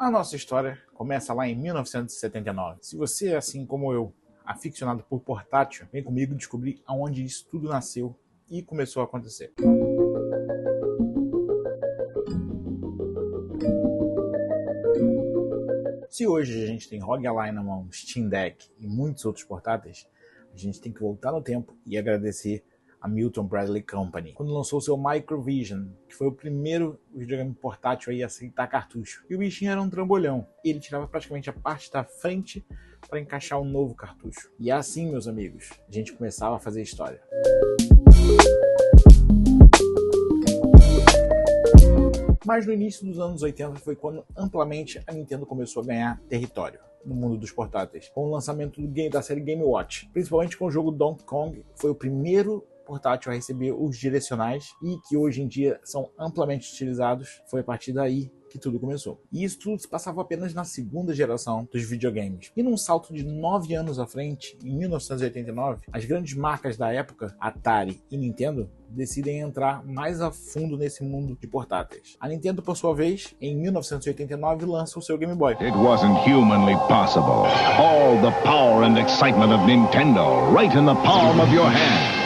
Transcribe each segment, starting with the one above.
A nossa história começa lá em 1979. Se você, assim como eu, aficionado por portátil, vem comigo descobrir aonde isso tudo nasceu e começou a acontecer. Se hoje a gente tem ROG Ally na mão, Steam Deck e muitos outros portáteis, a gente tem que voltar no tempo e agradecer a Milton Bradley Company, quando lançou seu Microvision, que foi o primeiro videogame portátil a aceitar cartucho. E o bichinho era um trambolhão. Ele tirava praticamente a parte da frente para encaixar um novo cartucho. E assim, meus amigos, a gente começava a fazer história. Mas no início dos anos 80 foi quando amplamente a Nintendo começou a ganhar território no mundo dos portáteis, com o lançamento da série Game Watch, principalmente com o jogo Donkey Kong, que foi o primeiro portátil a receber os direcionais e que hoje em dia são amplamente utilizados. Foi a partir daí que tudo começou. E isso tudo se passava apenas na segunda geração dos videogames. E num salto de 9 anos à frente, em 1989, as grandes marcas da época, Atari e Nintendo, decidem entrar mais a fundo nesse mundo de portáteis. A Nintendo, por sua vez, em 1989, lança o seu Game Boy. It wasn't humanly possible. All the power and excitement of Nintendo, right in the palm of your hand.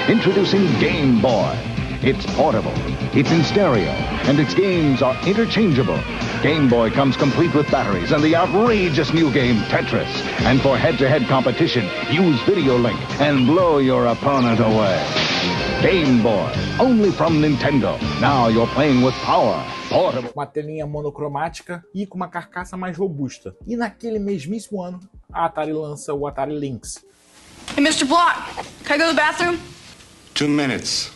Introducing Game Boy. It's portable, it's in stereo, and its games are interchangeable. Game Boy comes complete with batteries and the outrageous new game Tetris. And for head-to-head competition, use Video Link and blow your opponent away. Game Boy, only from Nintendo. Now you're playing with power. Portable. Uma telinha monocromática e com uma carcaça mais robusta. E naquele mesmíssimo ano, a Atari lança o Atari Lynx. Hey, Mr. Block, can I go to the bathroom? 2 minutes.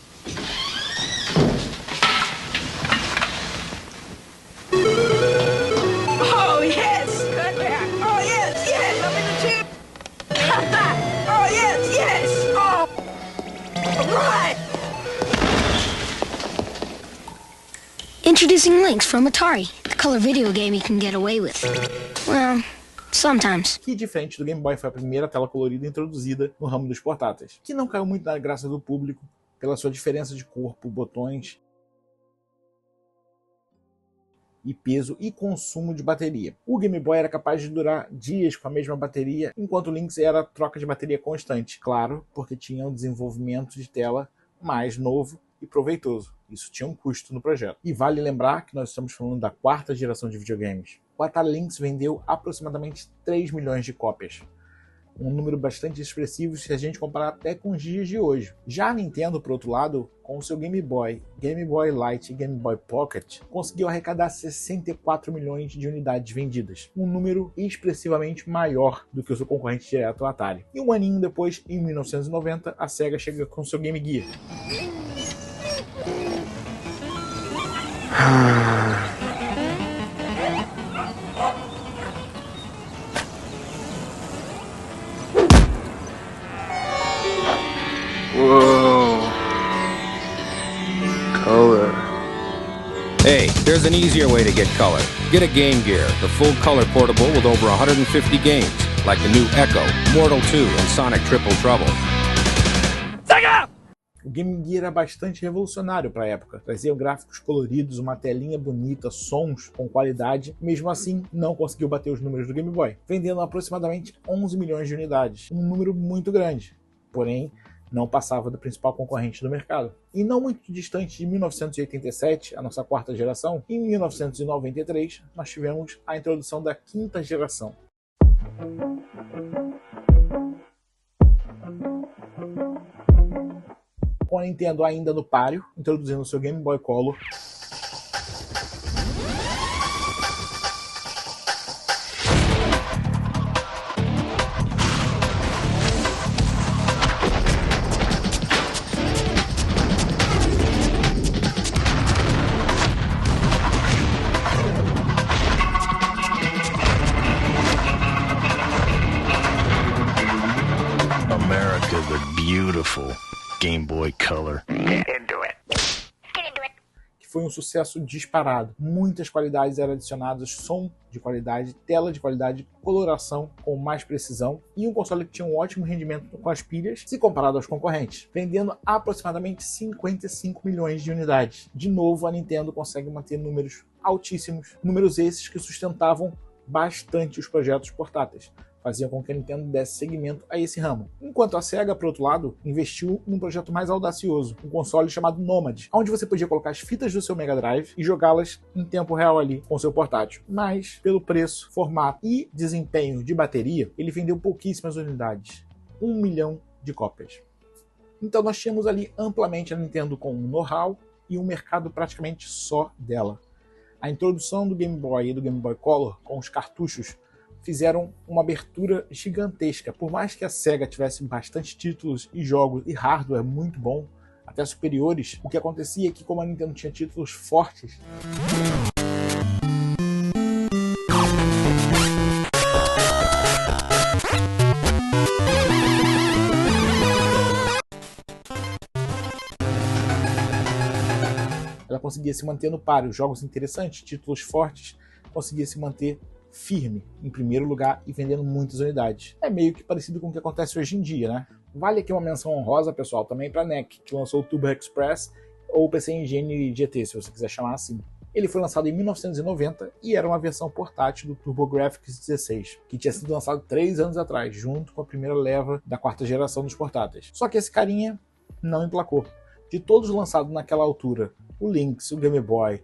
Oh, yes! Good back! Oh, yes, yes! I'm in the tube! Oh, yes, yes! Oh! Right! Introducing Lynx from Atari, the color video game you can get away with. Well, sometimes. Que, diferente do Game Boy, foi a primeira tela colorida introduzida no ramo dos portáteis, que não caiu muito na graça do público pela sua diferença de corpo, botões e peso e consumo de bateria. O Game Boy era capaz de durar dias com a mesma bateria, enquanto o Lynx era troca de bateria constante. Claro, porque tinha um desenvolvimento de tela mais novo e proveitoso. Isso tinha um custo no projeto. E vale lembrar que nós estamos falando da quarta geração de videogames. O Atari Lynx vendeu aproximadamente 3 milhões de cópias. Um número bastante expressivo se a gente comparar até com os dias de hoje. Já a Nintendo, por outro lado, com o seu Game Boy, Game Boy Light e Game Boy Pocket, conseguiu arrecadar 64 milhões de unidades vendidas, um número expressivamente maior do que o seu concorrente direto, o Atari. E um aninho depois, em 1990, a Sega chega com seu Game Gear. Whoa. Color. Hey, there's an easier way to get color. Get a Game Gear, the full color portable with over 150 games, like the new Echo, Mortal 2, and Sonic Triple Trouble. Sega! O Game Gear era bastante revolucionário para a época. Trazia gráficos coloridos, uma telinha bonita, sons com qualidade. Mesmo assim, não conseguiu bater os números do Game Boy, vendendo aproximadamente 11 milhões de unidades. Um número muito grande. Porém, não passava do principal concorrente do mercado. E não muito distante de 1987, a nossa quarta geração, em 1993, nós tivemos a introdução da quinta geração. Com a Nintendo ainda no páreo, introduzindo seu Game Boy Color, America the Beautiful. Game Boy Color. Get into it. que foi um sucesso disparado. Muitas qualidades eram adicionadas, som de qualidade, tela de qualidade, coloração com mais precisão e um console que tinha um ótimo rendimento com as pilhas se comparado aos concorrentes, vendendo aproximadamente 55 milhões de unidades. De novo, a Nintendo consegue manter números altíssimos, números esses que sustentavam bastante os projetos portáteis, faziam com que a Nintendo desse seguimento a esse ramo. Enquanto a Sega, por outro lado, investiu num projeto mais audacioso, um console chamado Nomad, onde você podia colocar as fitas do seu Mega Drive e jogá-las em tempo real ali com o seu portátil. Mas, pelo preço, formato e desempenho de bateria, ele vendeu pouquíssimas unidades, 1 milhão de cópias. Então nós tínhamos ali amplamente a Nintendo com um know-how e um mercado praticamente só dela. A introdução do Game Boy e do Game Boy Color com os cartuchos fizeram uma abertura gigantesca. Por mais que a Sega tivesse bastante títulos e jogos e hardware muito bom, até superiores, o que acontecia é que, como a Nintendo tinha títulos fortes, ela conseguia se manter no páreo. Jogos interessantes, títulos fortes, conseguia se manter firme em primeiro lugar e vendendo muitas unidades. É meio que parecido com o que acontece hoje em dia, né? Vale aqui uma menção honrosa, pessoal, também para a NEC, que lançou o Turbo Express ou o PC Engine GT, se você quiser chamar assim. Ele foi lançado em 1990 e era uma versão portátil do TurboGrafx 16, que tinha sido lançado 3 anos atrás, junto com a primeira leva da 4ª geração dos portáteis. Só que esse carinha não emplacou. De todos lançados naquela altura, o Lynx, o Game Boy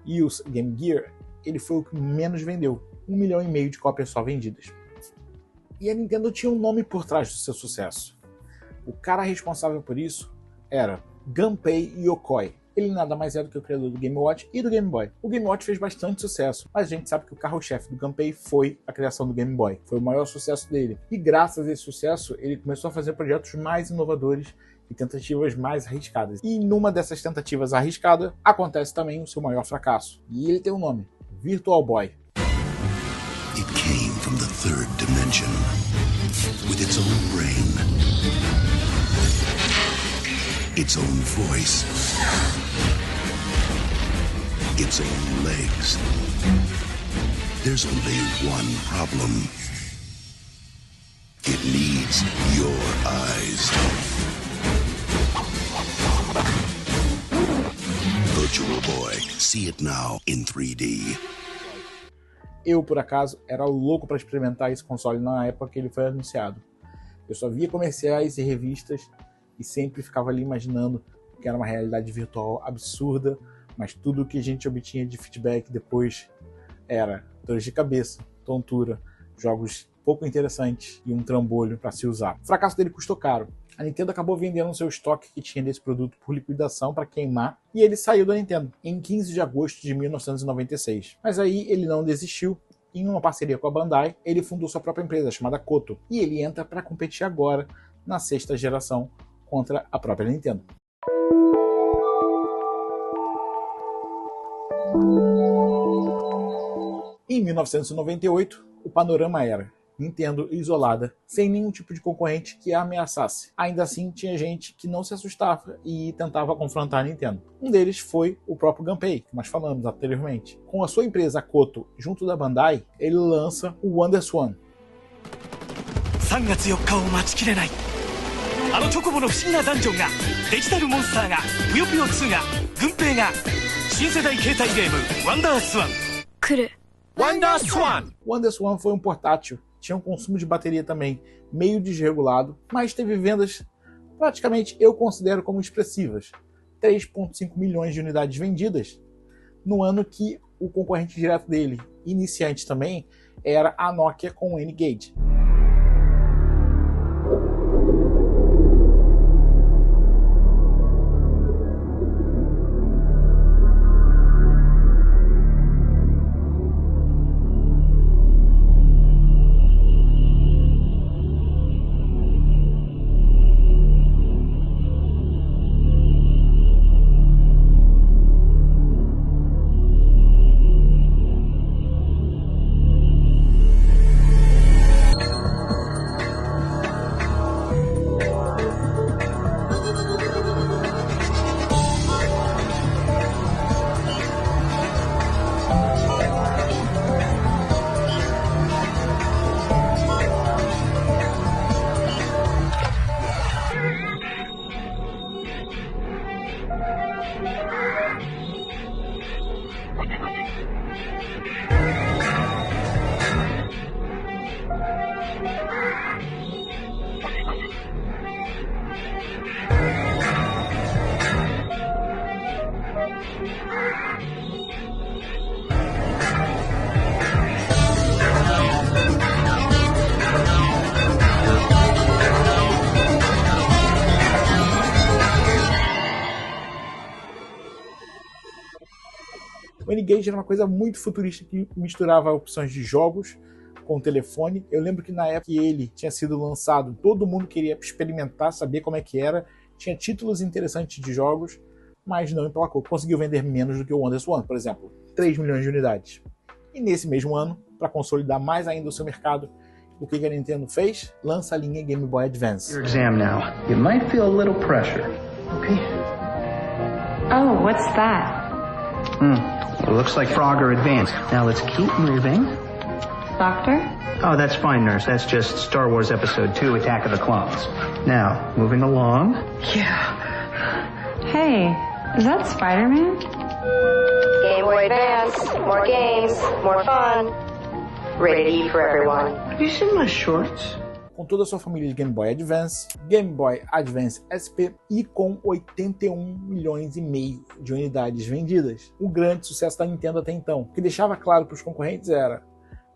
e o Game Gear, ele foi o que menos vendeu. 1,5 milhão de cópias só vendidas. E a Nintendo tinha um nome por trás do seu sucesso. O cara responsável por isso era Gunpei Yokoi. Ele nada mais é do que o criador do Game Watch e do Game Boy. O Game Watch fez bastante sucesso, mas a gente sabe que o carro-chefe do Gunpei foi a criação do Game Boy. Foi o maior sucesso dele. E graças a esse sucesso, ele começou a fazer projetos mais inovadores e tentativas mais arriscadas. E numa dessas tentativas arriscadas, acontece também o seu maior fracasso. E ele tem um nome, Virtual Boy. It came from the third dimension, with its own brain, its own voice, its own legs. There's only one problem. It needs your eyes. Virtual Boy. See it now in 3D. Eu, por acaso, era louco para experimentar esse console na época que ele foi anunciado. Eu só via comerciais e revistas e sempre ficava ali imaginando que era uma realidade virtual absurda, mas tudo o que a gente obtinha de feedback depois era dores de cabeça, tontura, jogos pouco interessantes e um trambolho para se usar. O fracasso dele custou caro. A Nintendo acabou vendendo o seu estoque que tinha desse produto por liquidação para queimar e ele saiu da Nintendo em 15 de agosto de 1996. Mas aí ele não desistiu. Em uma parceria com a Bandai, ele fundou sua própria empresa chamada Koto e ele entra para competir agora na 6ª geração contra a própria Nintendo. Em 1998, o panorama era Nintendo isolada, sem nenhum tipo de concorrente que a ameaçasse. Ainda assim, tinha gente que não se assustava e tentava confrontar a Nintendo. Um deles foi o próprio Gunpei, que nós falamos anteriormente. Com a sua empresa Koto junto da Bandai, ele lança o WonderSwan. 3月4日を待ちきれない。あのチョコボの不思議なダンジョンが、デジタルモンスターが、ぷよぷよ2が、軍兵が、新世代携帯ゲーム、WonderSwan。来る。WonderSwan! WonderSwan foi um portátil, tinha um consumo de bateria também meio desregulado, mas teve vendas praticamente eu considero como expressivas. 3,5 milhões de unidades vendidas, no ano que o concorrente direto dele, iniciante também, era a Nokia com o N-Gage. N-Gage era uma coisa muito futurista que misturava opções de jogos com o telefone. Eu lembro que na época que ele tinha sido lançado, todo mundo queria experimentar, saber como é que era. Tinha títulos interessantes de jogos, mas não emplacou. Conseguiu vender menos do que o Wonderswan, por exemplo, 3 milhões de unidades. E nesse mesmo ano, para consolidar mais ainda o seu mercado, o que a Nintendo fez? Lança a linha Game Boy Advance. Your exam now. You might feel a little pressure. Okay? Oh, what's that? It looks like Frogger Advance. Now let's keep moving. Doctor? Oh, that's fine, nurse. That's just Star Wars Episode 2, Attack of the Clones. Now, moving along. Yeah. Hey, is that Spider-Man? Game Boy Advance. More games, more fun. Rated E for everyone. Have you seen my shorts? Com toda a sua família de Game Boy Advance, Game Boy Advance SP e com 81 milhões e meio de unidades vendidas. O grande sucesso da Nintendo até então. O que deixava claro para os concorrentes era: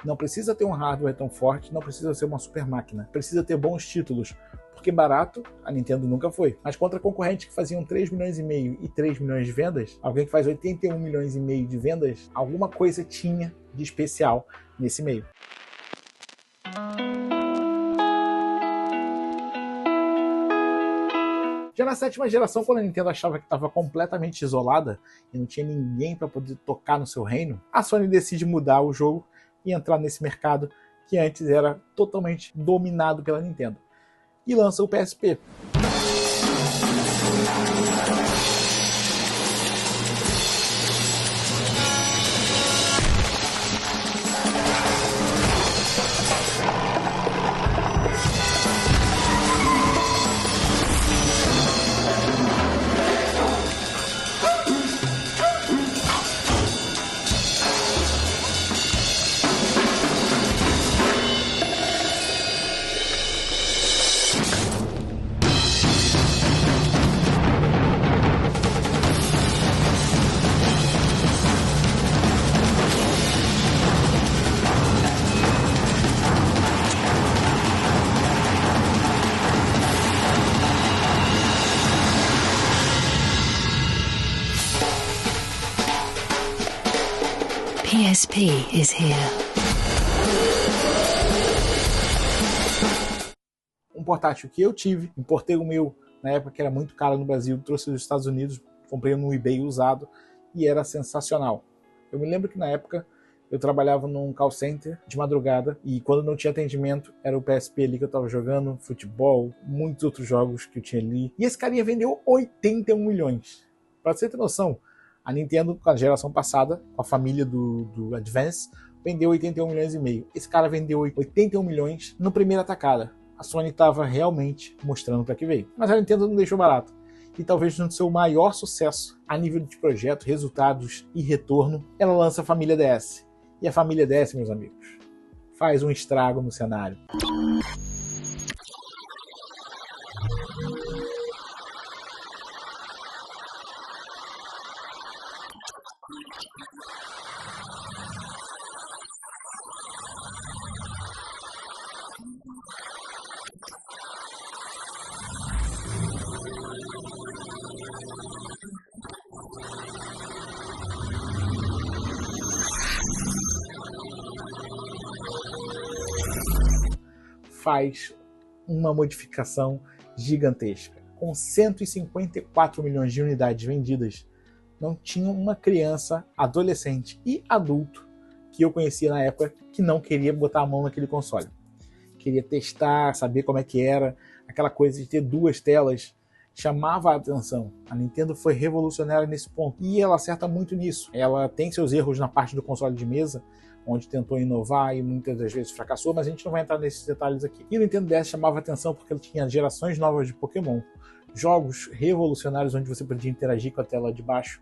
não precisa ter um hardware tão forte, não precisa ser uma super máquina, precisa ter bons títulos, porque barato a Nintendo nunca foi. Mas contra concorrentes que faziam 3 milhões e meio e 3 milhões de vendas, alguém que faz 81 milhões e meio de vendas, alguma coisa tinha de especial nesse meio. Já na 7ª geração, quando a Nintendo achava que estava completamente isolada e não tinha ninguém para poder tocar no seu reino, a Sony decide mudar o jogo e entrar nesse mercado que antes era totalmente dominado pela Nintendo. E lança o PSP. PSP is here. Um portátil que eu tive, importei o meu na época que era muito caro no Brasil, trouxe dos Estados Unidos, comprei no eBay usado e era sensacional. Eu me lembro que na época eu trabalhava num call center de madrugada e quando não tinha atendimento era o PSP ali que eu tava jogando, futebol, muitos outros jogos que eu tinha ali. E esse carinha vendeu 81 milhões. Pra você ter noção, a Nintendo, com a geração passada, com a família do Advance, vendeu 81 milhões e meio. Esse cara vendeu 81 milhões no primeiro atacada. A Sony estava realmente mostrando para que veio. Mas a Nintendo não deixou barato. E talvez no seu maior sucesso, a nível de projeto, resultados e retorno, ela lança a família DS. E a família DS, meus amigos, faz um estrago no cenário. Faz uma modificação gigantesca. Com 154 milhões de unidades vendidas, não tinha uma criança, adolescente e adulto que eu conhecia na época que não queria botar a mão naquele console. Queria testar, saber como é que era, aquela coisa de ter duas telas chamava a atenção. A Nintendo foi revolucionária nesse ponto e ela acerta muito nisso. Ela tem seus erros na parte do console de mesa, onde tentou inovar e muitas das vezes fracassou, mas a gente não vai entrar nesses detalhes aqui. E o Nintendo DS chamava atenção porque ele tinha gerações novas de Pokémon, jogos revolucionários onde você podia interagir com a tela de baixo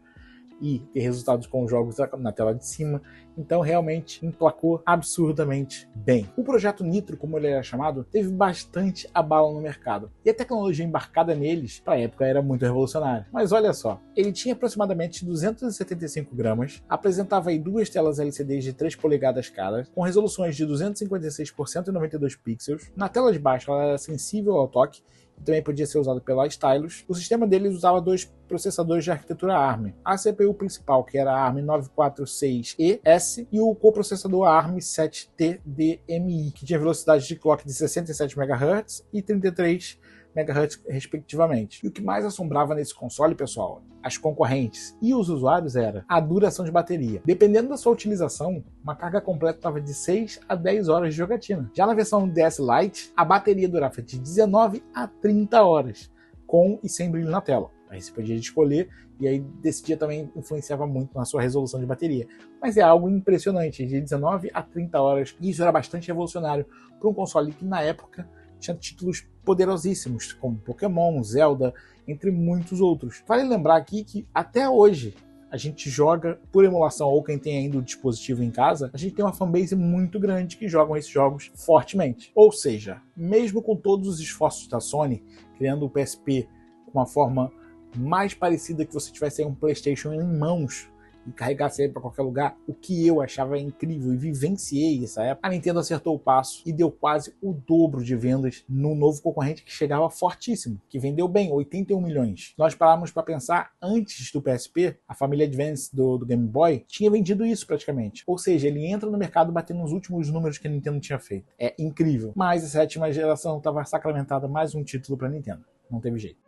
e ter resultados com os jogos na tela de cima, Então realmente emplacou absurdamente bem. O projeto Nitro, como ele era chamado, teve bastante abalo no mercado. E a tecnologia embarcada neles, para a época, era muito revolucionária. Mas olha só, ele tinha aproximadamente 275 gramas, apresentava aí 2 telas LCDs de 3 polegadas cada, com resoluções de 256 por 192 pixels. Na tela de baixo ela era sensível ao toque, também podia ser usado pela stylus. O sistema deles usava 2 processadores de arquitetura ARM. A CPU principal, que era a ARM 946ES, e o coprocessador ARM 7TDMI, que tinha velocidade de clock de 67 MHz e 33 MHz respectivamente. E o que mais assombrava nesse console, pessoal, as concorrentes e os usuários, era a duração de bateria. Dependendo da sua utilização, uma carga completa estava de 6 a 10 horas de jogatina. Já na versão DS Lite, a bateria durava de 19 a 30 horas, com e sem brilho na tela. Aí você podia escolher, e aí desse dia também influenciava muito na sua resolução de bateria. Mas é algo impressionante, de 19 a 30 horas, e isso era bastante revolucionário para um console que na época tinha títulos poderosíssimos, como Pokémon, Zelda, entre muitos outros. Vale lembrar aqui que até hoje a gente joga por emulação, ou quem tem ainda o dispositivo em casa, a gente tem uma fanbase muito grande que jogam esses jogos fortemente. Ou seja, mesmo com todos os esforços da Sony, criando o PSP com uma forma mais parecida que você tivesse aí um PlayStation em mãos e carregasse ele para qualquer lugar, o que eu achava incrível e vivenciei essa época, a Nintendo acertou o passo e deu quase o dobro de vendas no novo concorrente que chegava fortíssimo, que vendeu bem, 81 milhões. Nós paramos para pensar, antes do PSP, a família Advance do Game Boy tinha vendido isso praticamente. Ou seja, ele entra no mercado batendo nos últimos números que a Nintendo tinha feito. É incrível. Mas a 7ª geração estava sacramentada, mais um título para a Nintendo. Não teve jeito.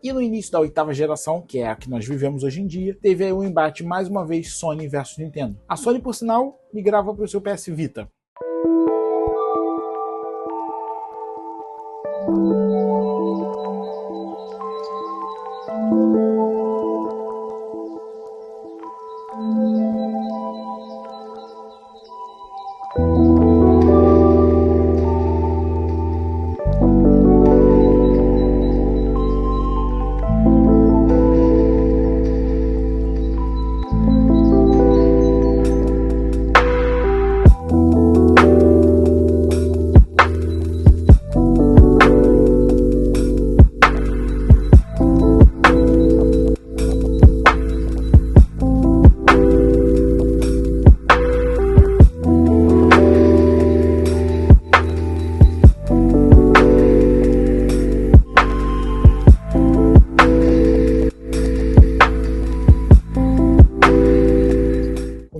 E no início da 8ª geração, que é a que nós vivemos hoje em dia, teve aí um embate mais uma vez Sony versus Nintendo. A Sony, por sinal, migrava para o seu PS Vita.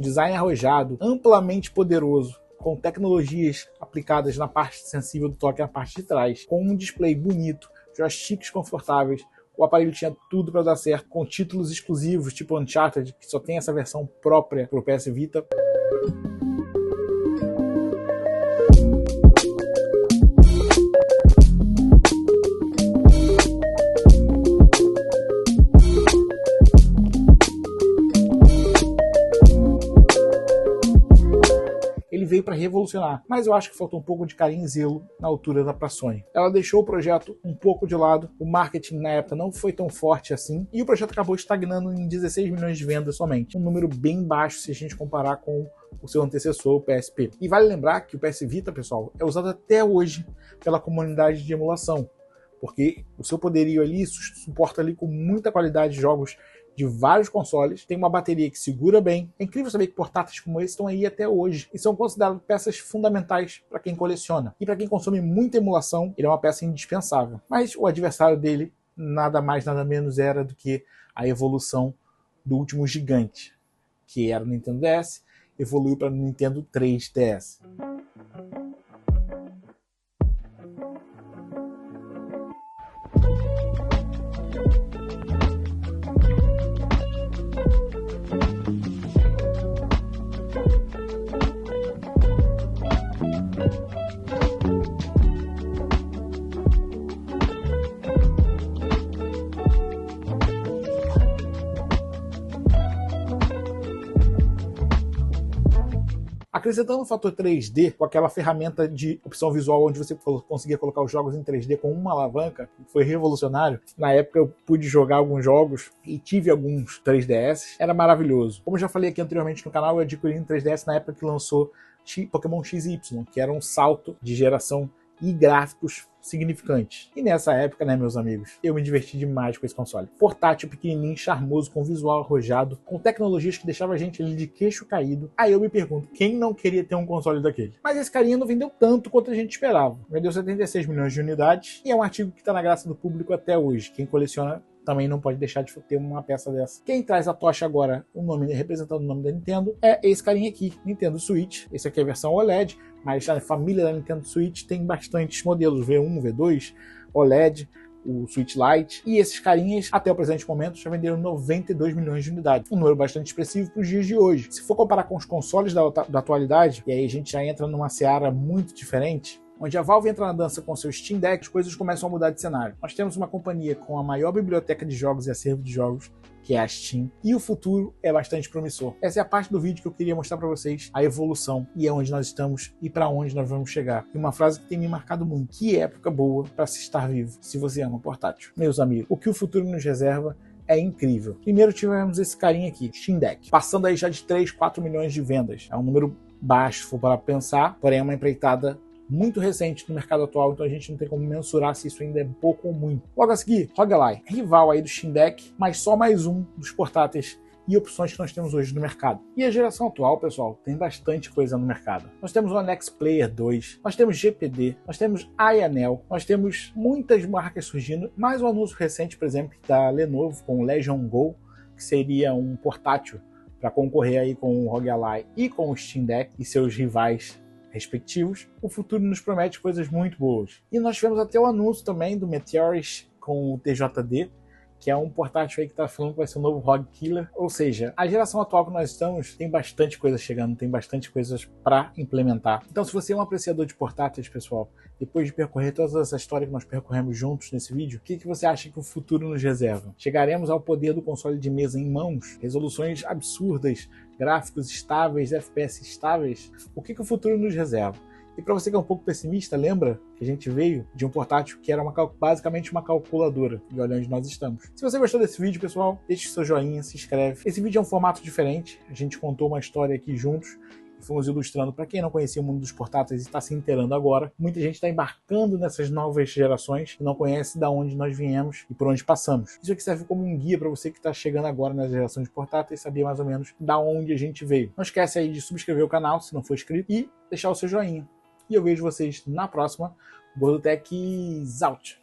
Design arrojado, amplamente poderoso, com tecnologias aplicadas na parte sensível do toque na parte de trás, com um display bonito, joysticks confortáveis. O aparelho tinha tudo para dar certo, com títulos exclusivos, tipo Uncharted, que só tem essa versão própria para o PS Vita. Ele veio para revolucionar, mas eu acho que faltou um pouco de carinho e zelo na altura da Sony. Ela deixou o projeto um pouco de lado, o marketing na época não foi tão forte assim, e o projeto acabou estagnando em 16 milhões de vendas somente, um número bem baixo se a gente comparar com o seu antecessor, o PSP. E vale lembrar que o PS Vita, pessoal, é usado até hoje pela comunidade de emulação, porque o seu poderio ali suporta ali com muita qualidade jogos de vários consoles, tem uma bateria que segura bem. É incrível saber que portáteis como esse estão aí até hoje e são considerados peças fundamentais para quem coleciona. E para quem consome muita emulação, ele é uma peça indispensável. Mas o adversário dele, nada mais nada menos, era do que a evolução do último gigante, que era o Nintendo DS, evoluiu para o Nintendo 3DS. A Acrescentando o fator 3D, com aquela ferramenta de opção visual onde você conseguia colocar os jogos em 3D com uma alavanca, que foi revolucionário. Na época eu pude jogar alguns jogos e tive alguns 3DS, era maravilhoso. Como eu já falei aqui anteriormente no canal, eu adquiri um 3DS na época que lançou Pokémon XY, que era um salto de geração e gráficos significantes. E nessa época, né, meus amigos, eu me diverti demais com esse console. Portátil, pequenininho, charmoso, com visual arrojado, com tecnologias que deixavam a gente ali de queixo caído. Aí eu me pergunto, quem não queria ter um console daquele? Mas esse carinha não vendeu tanto quanto a gente esperava. Vendeu 76 milhões de unidades e é um artigo que está na graça do público até hoje. Quem coleciona também não pode deixar de ter uma peça dessa. Quem traz a tocha agora, o nome representando o nome da Nintendo, é esse carinha aqui, Nintendo Switch. Esse aqui é a versão OLED, mas a família da Nintendo Switch tem bastantes modelos, V1, V2, OLED, o Switch Lite, e esses carinhas, até o presente momento, já venderam 92 milhões de unidades. Um número bastante expressivo para os dias de hoje. Se for comparar com os consoles da atualidade, e aí a gente já entra numa seara muito diferente, onde a Valve entra na dança com seu Steam Deck, as coisas começam a mudar de cenário. Nós temos uma companhia com a maior biblioteca de jogos e acervo de jogos, que é a Steam, e o futuro é bastante promissor. Essa é a parte do vídeo que eu queria mostrar para vocês, a evolução, e é onde nós estamos e para onde nós vamos chegar. E uma frase que tem me marcado muito: que época boa para se estar vivo, se você ama portátil. Meus amigos, o que o futuro nos reserva é incrível. Primeiro tivemos esse carinha aqui, Steam Deck, passando aí já de 3, 4 milhões de vendas. É um número baixo, se for para pensar, porém é uma empreitada muito recente no mercado atual, então a gente não tem como mensurar se isso ainda é pouco ou muito. Logo a seguir, ROG Ally, rival aí do Steam Deck, mas só mais um dos portáteis e opções que nós temos hoje no mercado. E a geração atual, pessoal, tem bastante coisa no mercado. Nós temos o Onyx Player 2, nós temos GPD, nós temos Ayanel, nós temos muitas marcas surgindo, mais um anúncio recente, por exemplo, da Lenovo com o Legion Go, que seria um portátil para concorrer aí com o ROG Ally e com o Steam Deck e seus rivais respectivos. O futuro nos promete coisas muito boas. E nós tivemos até o anúncio também do Meteoris com o TJD, que é um portátil aí que está falando que vai ser o novo ROG Killer. Ou seja, a geração atual que nós estamos tem bastante coisa chegando, tem bastante coisas para implementar. Então, se você é um apreciador de portáteis, pessoal, depois de percorrer toda essa história que nós percorremos juntos nesse vídeo, o que você acha que o futuro nos reserva? Chegaremos ao poder do console de mesa em mãos? Resoluções absurdas, gráficos estáveis, FPS estáveis? O que o futuro nos reserva? E para você que é um pouco pessimista, lembra que a gente veio de um portátil que era basicamente uma calculadora, e olha onde nós estamos. Se você gostou desse vídeo, pessoal, deixe seu joinha, se inscreve. Esse vídeo é um formato diferente, a gente contou uma história aqui juntos, e fomos ilustrando para quem não conhecia o mundo dos portáteis e está se inteirando agora. Muita gente está embarcando nessas novas gerações e não conhece de onde nós viemos e por onde passamos. Isso aqui serve como um guia para você que está chegando agora na geração de portáteis, saber mais ou menos da onde a gente veio. Não esquece aí de subscrever o canal, se não for inscrito, e deixar o seu joinha. E eu vejo vocês na próxima. GordoTech out!